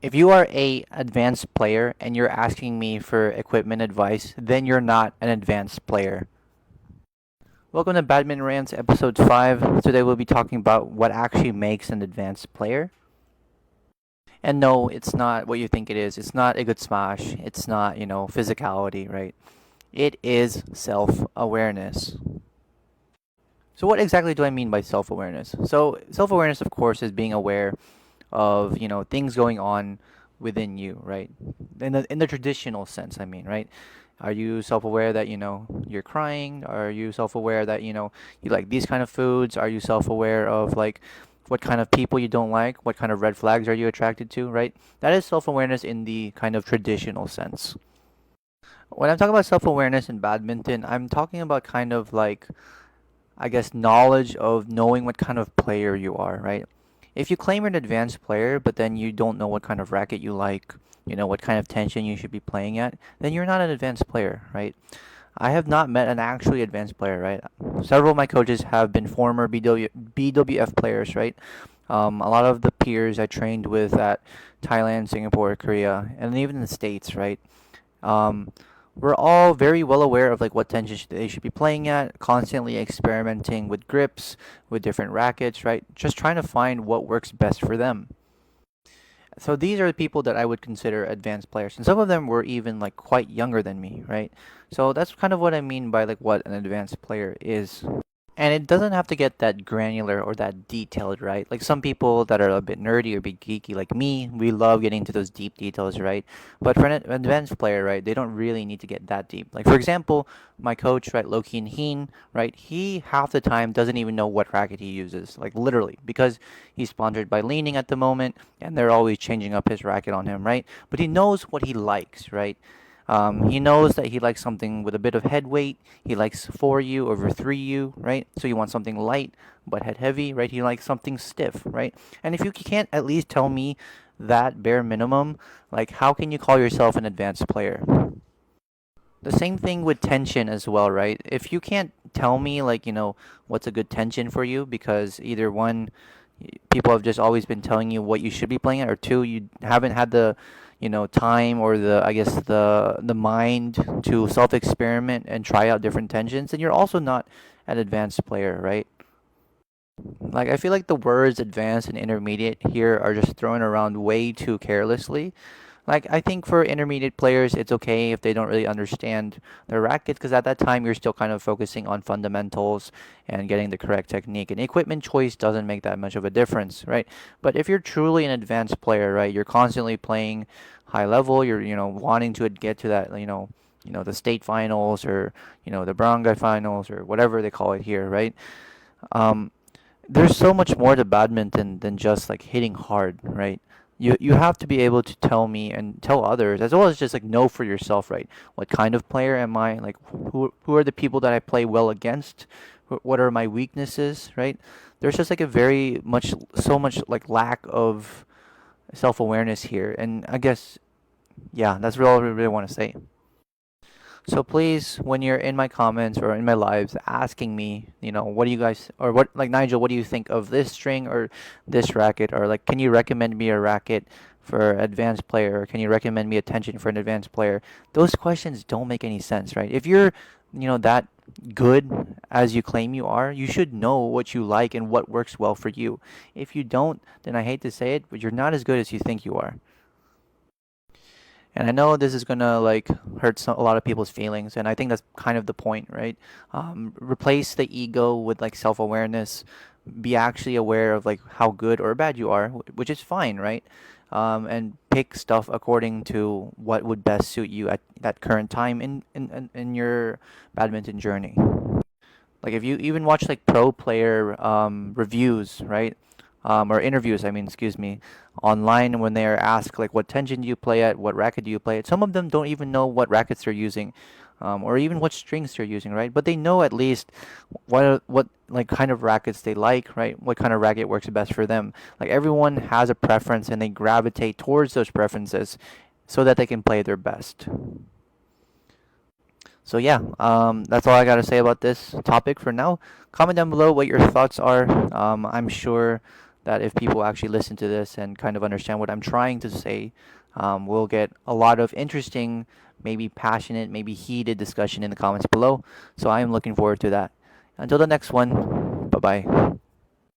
If you are a advanced player and you're asking me for equipment advice, then you're not an advanced player. Welcome to Badminton Rants episode 5. Today we'll be talking about what actually makes an advanced player. And no, it's not what you think it is. It's not a good smash. It's not, physicality, right? It is self-awareness. So what exactly do I mean by self-awareness? So self-awareness, of course, is being aware of things going on within you, right? In the traditional sense, I mean, right? Are you self-aware that you're crying? Are you self-aware that you like these kind of foods? Are you self-aware of like what kind of people you don't like? What kind of red flags are you attracted to, right? That is self-awareness in the kind of traditional sense. When I'm talking about self-awareness in badminton, I'm talking about kind of like, I guess, knowledge of knowing what kind of player you are, right? If you claim you're an advanced player, but then you don't know what kind of racket you like, what kind of tension you should be playing at, then you're not an advanced player, right? I have not met an actually advanced player, right? Several of my coaches have been former BWF players, right? A lot of the peers I trained with at Thailand, Singapore, Korea, and even the States, right? Um, we're all very well aware of like what tension they should be playing at, constantly experimenting with grips, with different rackets, right? Just trying to find what works best for them. So these are the people that I would consider advanced players, and some of them were even like quite younger than me, right? So that's kind of what I mean by like what an advanced player is. And it doesn't have to get that granular or that detailed, right? Like some people that are a bit nerdy or a bit geeky, like me, we love getting into those deep details, right? But for an advanced player, right, they don't really need to get that deep. Like for example, my coach, right, Lokin Heen, right, he half the time doesn't even know what racket he uses, like literally, because he's sponsored by Leaning at the moment, and they're always changing up his racket on him, right? But he knows what he likes, right? He knows that he likes something with a bit of head weight. He likes 4U over 3U, right? So you want something light but head heavy, right? He likes something stiff, right? And if you can't at least tell me that bare minimum, like how can you call yourself an advanced player? The same thing with tension as well, right? If you can't tell me like, what's a good tension for you because either one, people have just always been telling you what you should be playing at, or two, you haven't had the, time or the, I guess, the mind to self-experiment and try out different tensions, then you're also not an advanced player, right? Like I feel like the words advanced and intermediate here are just thrown around way too carelessly. Like I think for intermediate players, it's okay if they don't really understand their rackets because at that time you're still kind of focusing on fundamentals and getting the correct technique. And equipment choice doesn't make that much of a difference, right? But if you're truly an advanced player, right, you're constantly playing high level. You're wanting to get to that the state finals or the barangay finals or whatever they call it here, right? Um, there's so much more to badminton than just like hitting hard, right? You have to be able to tell me and tell others as well as just like know for yourself, right? What kind of player am I? Like who are the people that I play well against? What are my weaknesses, right? There's just like a very much so much like lack of self-awareness here, and I guess yeah, that's all I really want to say. So please, when you're in my comments or in my lives asking me, what do you guys, or what, like Nigel, what do you think of this string or this racket? Or like, can you recommend me a racket for advanced player? Or can you recommend me a tension for an advanced player? Those questions don't make any sense, right? If you're, that good as you claim you are, you should know what you like and what works well for you. If you don't, then I hate to say it, but you're not as good as you think you are. And I know this is gonna like hurt a lot of people's feelings, and I think that's kind of the point, right? Replace the ego with like self-awareness. Be actually aware of like how good or bad you are, which is fine, right? And pick stuff according to what would best suit you at that current time in your badminton journey. Like if you even watch like pro player reviews, right? Or interviews, I mean, excuse me, online when they are asked like what tension do you play at, what racket do you play at. Some of them don't even know what rackets they're using, or even what strings they're using, right? But they know at least what like kind of rackets they like, right? What kind of racket works best for them. Like everyone has a preference, and they gravitate towards those preferences so that they can play their best. So yeah, that's all I gotta say about this topic for now. Comment down below what your thoughts are. I'm sure that if people actually listen to this and kind of understand what I'm trying to say, we'll get a lot of interesting, maybe passionate, maybe heated discussion in the comments below. So I am looking forward to that. Until the next one, bye bye.